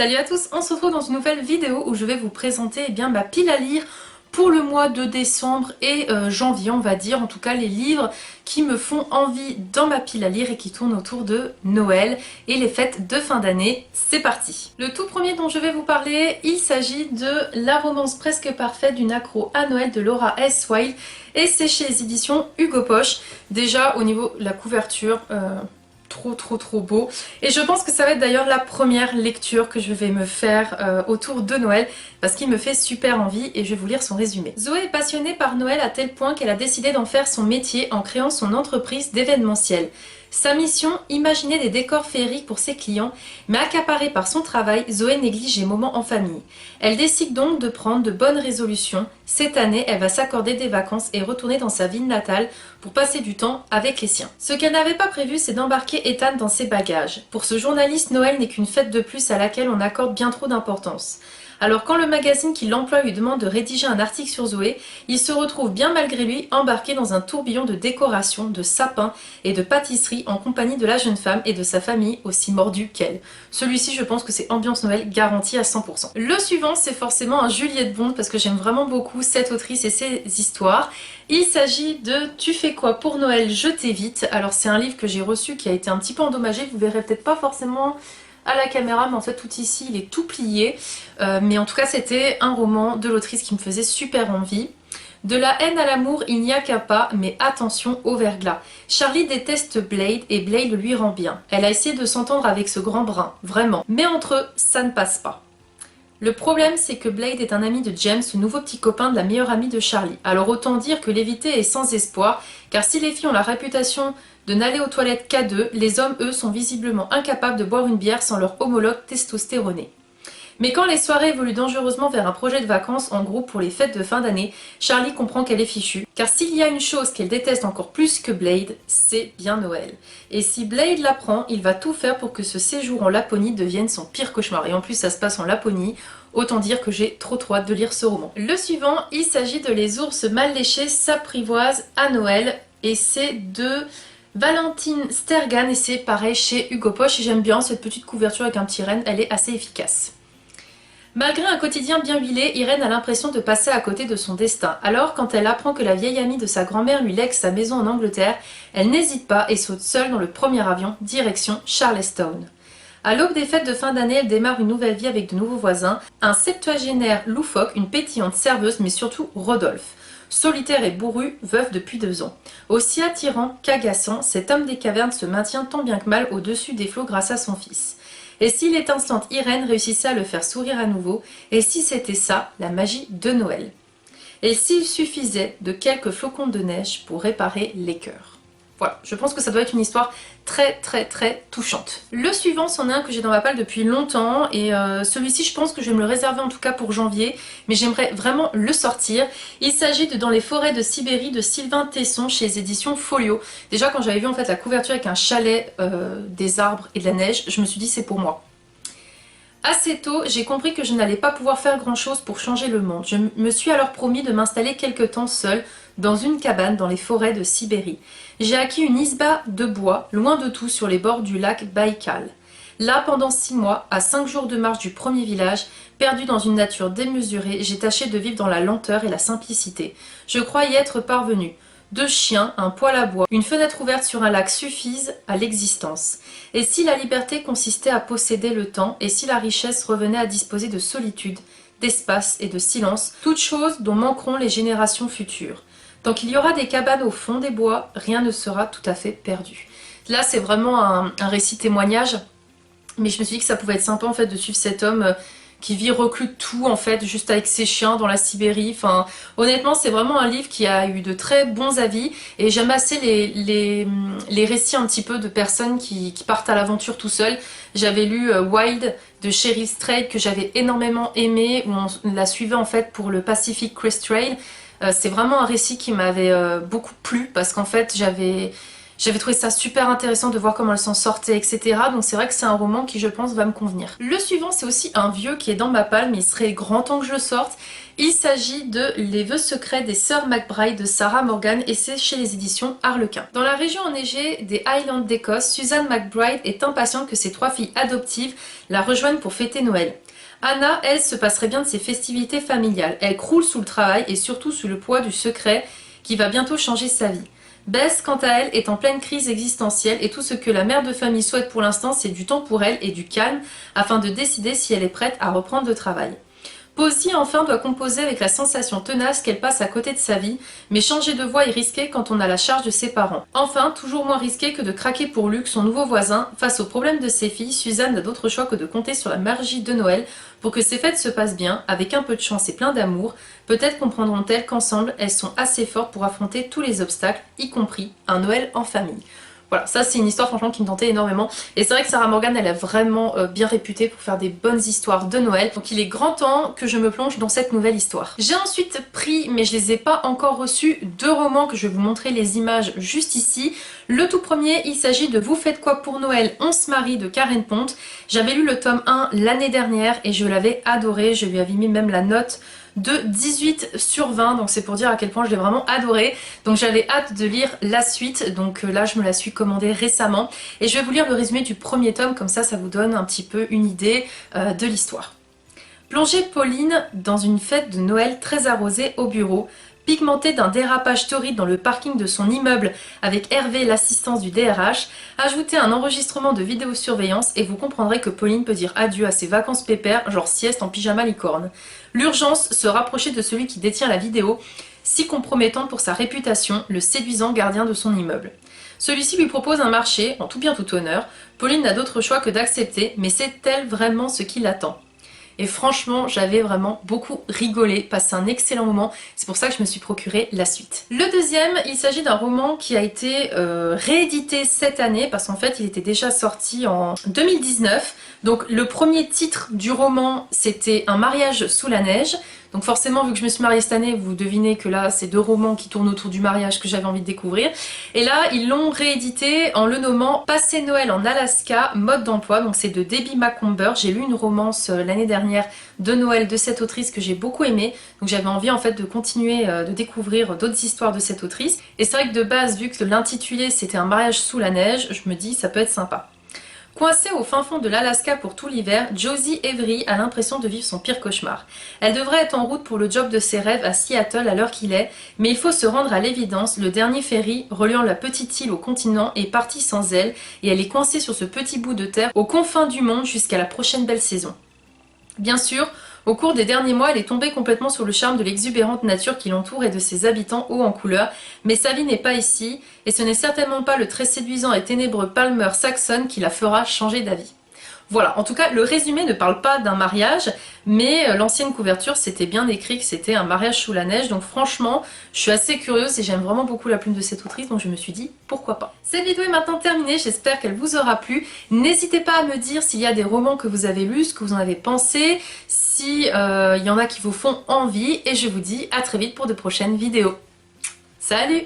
Salut à tous, on se retrouve dans une nouvelle vidéo où je vais vous présenter ma pile à lire pour le mois de décembre et janvier, on va dire, en tout cas les livres qui me font envie dans ma pile à lire et qui tournent autour de Noël et les fêtes de fin d'année. C'est parti! Le tout premier dont je vais vous parler, il s'agit de La romance presque parfaite d'une accro à Noël de Laura S. Wilde et c'est chez les éditions Hugo Poche. Déjà au niveau de la couverture, trop beau, et je pense que ça va être d'ailleurs la première lecture que je vais me faire autour de Noël parce qu'il me fait super envie et je vais vous lire son résumé. Zoé est passionnée par Noël à tel point qu'elle a décidé d'en faire son métier en créant son entreprise d'événementiel. Sa mission, imaginer des décors féeriques pour ses clients, mais accaparée par son travail, Zoé néglige les moments en famille. Elle décide donc de prendre de bonnes résolutions. Cette année, elle va s'accorder des vacances et retourner dans sa ville natale pour passer du temps avec les siens. Ce qu'elle n'avait pas prévu, c'est d'embarquer Ethan dans ses bagages. Pour ce journaliste, Noël n'est qu'une fête de plus à laquelle on accorde bien trop d'importance. Alors quand le magazine qui l'emploie lui demande de rédiger un article sur Zoé, il se retrouve bien malgré lui embarqué dans un tourbillon de décorations, de sapins et de pâtisseries en compagnie de la jeune femme et de sa famille aussi mordue qu'elle. Celui-ci, je pense que c'est ambiance Noël garantie à 100%. Le suivant, c'est forcément un Juliette Bond parce que j'aime vraiment beaucoup cette autrice et ses histoires. Il s'agit de Tu fais quoi pour Noël, je t'évite. Alors c'est un livre que j'ai reçu qui a été un petit peu endommagé, vous verrez peut-être pas forcément à la caméra, mais en fait tout ici il est tout plié, mais en tout cas c'était un roman de l'autrice qui me faisait super envie. De la haine à l'amour, il n'y a qu'à pas, mais attention au verglas. Charlie déteste Blade et Blade lui rend bien. Elle a essayé de s'entendre avec ce grand brun, vraiment, mais entre eux, ça ne passe pas. Le problème, c'est que Blade est un ami de James, le nouveau petit copain de la meilleure amie de Charlie. Alors autant dire que l'éviter est sans espoir, car si les filles ont la réputation de n'aller aux toilettes qu'à deux, les hommes, eux, sont visiblement incapables de boire une bière sans leur homologue testostéroné. Mais quand les soirées évoluent dangereusement vers un projet de vacances en groupe pour les fêtes de fin d'année, Charlie comprend qu'elle est fichue. Car s'il y a une chose qu'elle déteste encore plus que Blade, c'est bien Noël. Et si Blade l'apprend, il va tout faire pour que ce séjour en Laponie devienne son pire cauchemar. Et en plus ça se passe en Laponie, autant dire que j'ai trop hâte de lire ce roman. Le suivant, il s'agit de Les ours mal léchés s'apprivoisent à Noël. Et c'est de Valentine Stergan et c'est pareil chez Hugo Poche. Et j'aime bien cette petite couverture avec un petit renne, elle est assez efficace. Malgré un quotidien bien huilé, Irène a l'impression de passer à côté de son destin. Alors, quand elle apprend que la vieille amie de sa grand-mère lui lègue sa maison en Angleterre, elle n'hésite pas et saute seule dans le premier avion, direction Charlestown. À l'aube des fêtes de fin d'année, elle démarre une nouvelle vie avec de nouveaux voisins, un septuagénaire loufoque, une pétillante serveuse, mais surtout Rodolphe. Solitaire et bourru, veuf depuis 2 ans. Aussi attirant qu'agaçant, cet homme des cavernes se maintient tant bien que mal au-dessus des flots grâce à son fils. Et si l'étincelante Irène réussissait à le faire sourire à nouveau, et si c'était ça, la magie de Noël? Et s'il suffisait de quelques flocons de neige pour réparer les cœurs? Voilà, je pense que ça doit être une histoire très touchante. Le suivant, c'en est un que j'ai dans ma palle depuis longtemps et celui-ci je pense que je vais me le réserver en tout cas pour janvier, mais j'aimerais vraiment le sortir. Il s'agit de Dans les forêts de Sibérie de Sylvain Tesson chez les éditions Folio. Déjà quand j'avais vu en fait la couverture avec un chalet, des arbres et de la neige, je me suis dit c'est pour moi. Assez tôt, j'ai compris que je n'allais pas pouvoir faire grand chose pour changer le monde. Je me suis alors promis de m'installer quelque temps seule dans une cabane dans les forêts de Sibérie. J'ai acquis une isba de bois, loin de tout, sur les bords du lac Baïkal. Là, pendant 6 mois, à 5 jours de marche du premier village, perdue dans une nature démesurée, j'ai tâché de vivre dans la lenteur et la simplicité. Je crois y être parvenue. 2 chiens, un poêle à bois, une fenêtre ouverte sur un lac suffisent à l'existence. Et si la liberté consistait à posséder le temps, et si la richesse revenait à disposer de solitude, d'espace et de silence, toutes choses dont manqueront les générations futures. Tant qu'il y aura des cabanes au fond des bois, rien ne sera tout à fait perdu. Là c'est vraiment un récit témoignage, mais je me suis dit que ça pouvait être sympa en fait de suivre cet homme qui vit reclus de tout en fait, juste avec ses chiens dans la Sibérie. Enfin, honnêtement, c'est vraiment un livre qui a eu de très bons avis et j'aime assez les récits un petit peu de personnes qui partent à l'aventure tout seuls. J'avais lu Wild de Cheryl Strayed que j'avais énormément aimé, où on la suivait en fait pour le Pacific Crest Trail. C'est vraiment un récit qui m'avait beaucoup plu parce qu'en fait j'avais J'avais trouvé ça super intéressant de voir comment elle s'en sortait, etc. Donc c'est vrai que c'est un roman qui, je pense, va me convenir. Le suivant, c'est aussi un vieux qui est dans ma palle, mais il serait grand temps que je le sorte. Il s'agit de Les vœux secrets des sœurs McBride de Sarah Morgan et c'est chez les éditions Harlequin. Dans la région enneigée des Highlands d'Écosse, Susan McBride est impatiente que ses 3 filles adoptives la rejoignent pour fêter Noël. Anna, elle, se passerait bien de ses festivités familiales. Elle croule sous le travail et surtout sous le poids du secret qui va bientôt changer sa vie. Bess, quant à elle, est en pleine crise existentielle et tout ce que la mère de famille souhaite pour l'instant, c'est du temps pour elle et du calme afin de décider si elle est prête à reprendre le travail. Posey enfin doit composer avec la sensation tenace qu'elle passe à côté de sa vie, mais changer de voie est risqué quand on a la charge de ses parents. Enfin, toujours moins risqué que de craquer pour Luc, son nouveau voisin. Face aux problèmes de ses filles, Suzanne n'a d'autre choix que de compter sur la magie de Noël pour que ses fêtes se passent bien, avec un peu de chance et plein d'amour. Peut-être comprendront-elles qu'ensemble, elles sont assez fortes pour affronter tous les obstacles, y compris un Noël en famille. Voilà, ça c'est une histoire franchement qui me tentait énormément. Et c'est vrai que Sarah Morgan, elle est vraiment bien réputée pour faire des bonnes histoires de Noël. Donc il est grand temps que je me plonge dans cette nouvelle histoire. J'ai ensuite pris, mais je les ai pas encore reçus, 2 romans que je vais vous montrer les images juste ici. Le tout premier, il s'agit de Vous faites quoi pour Noël? On se marie de Karen Ponte. J'avais lu le tome 1 l'année dernière et je l'avais adoré. Je lui avais mis même la note de 18 sur 20, donc c'est pour dire à quel point je l'ai vraiment adoré. Donc j'avais hâte de lire la suite, donc là je me la suis commandée récemment et je vais vous lire le résumé du premier tome, comme ça vous donne un petit peu une idée de l'histoire. Plongez Pauline dans une fête de Noël très arrosée au bureau, pigmentée d'un dérapage torride dans le parking de son immeuble avec Hervé, l'assistance du DRH, ajoutez un enregistrement de vidéosurveillance et vous comprendrez que Pauline peut dire adieu à ses vacances pépères, genre sieste en pyjama licorne. L'urgence, se rapprocher de celui qui détient la vidéo, si compromettante pour sa réputation, le séduisant gardien de son immeuble. Celui-ci lui propose un marché, en tout bien tout honneur. Pauline n'a d'autre choix que d'accepter, mais sait-elle vraiment ce qui l'attend ? Et franchement, j'avais vraiment beaucoup rigolé, passé un excellent moment. C'est pour ça que je me suis procuré la suite. Le deuxième, il s'agit d'un roman qui a été réédité cette année, parce qu'en fait, il était déjà sorti en 2019. Donc le premier titre du roman, c'était Un mariage sous la neige. Donc forcément, vu que je me suis mariée cette année, vous devinez que là, c'est 2 romans qui tournent autour du mariage que j'avais envie de découvrir. Et là, ils l'ont réédité en le nommant Passer Noël en Alaska, mode d'emploi. Donc c'est de Debbie Macomber. J'ai lu une romance l'année dernière de Noël de cette autrice que j'ai beaucoup aimée. Donc j'avais envie en fait de continuer de découvrir d'autres histoires de cette autrice. Et c'est vrai que de base, vu que l'intitulé c'était Un mariage sous la neige, je me dis ça peut être sympa. Coincée au fin fond de l'Alaska pour tout l'hiver, Josie Avery a l'impression de vivre son pire cauchemar. Elle devrait être en route pour le job de ses rêves à Seattle à l'heure qu'il est, mais il faut se rendre à l'évidence, le dernier ferry reliant la petite île au continent est parti sans elle et elle est coincée sur ce petit bout de terre aux confins du monde jusqu'à la prochaine belle saison. Bien sûr, au cours des derniers mois, elle est tombée complètement sous le charme de l'exubérante nature qui l'entoure et de ses habitants hauts en couleur, mais sa vie n'est pas ici, et ce n'est certainement pas le très séduisant et ténébreux Palmer Saxon qui la fera changer d'avis. Voilà, en tout cas, le résumé ne parle pas d'un mariage, mais l'ancienne couverture, c'était bien écrit que c'était un mariage sous la neige. Donc franchement, je suis assez curieuse et j'aime vraiment beaucoup la plume de cette autrice, donc je me suis dit, pourquoi pas. Cette vidéo est maintenant terminée, j'espère qu'elle vous aura plu. N'hésitez pas à me dire s'il y a des romans que vous avez lus, ce que vous en avez pensé, si y en a qui vous font envie, et je vous dis à très vite pour de prochaines vidéos. Salut!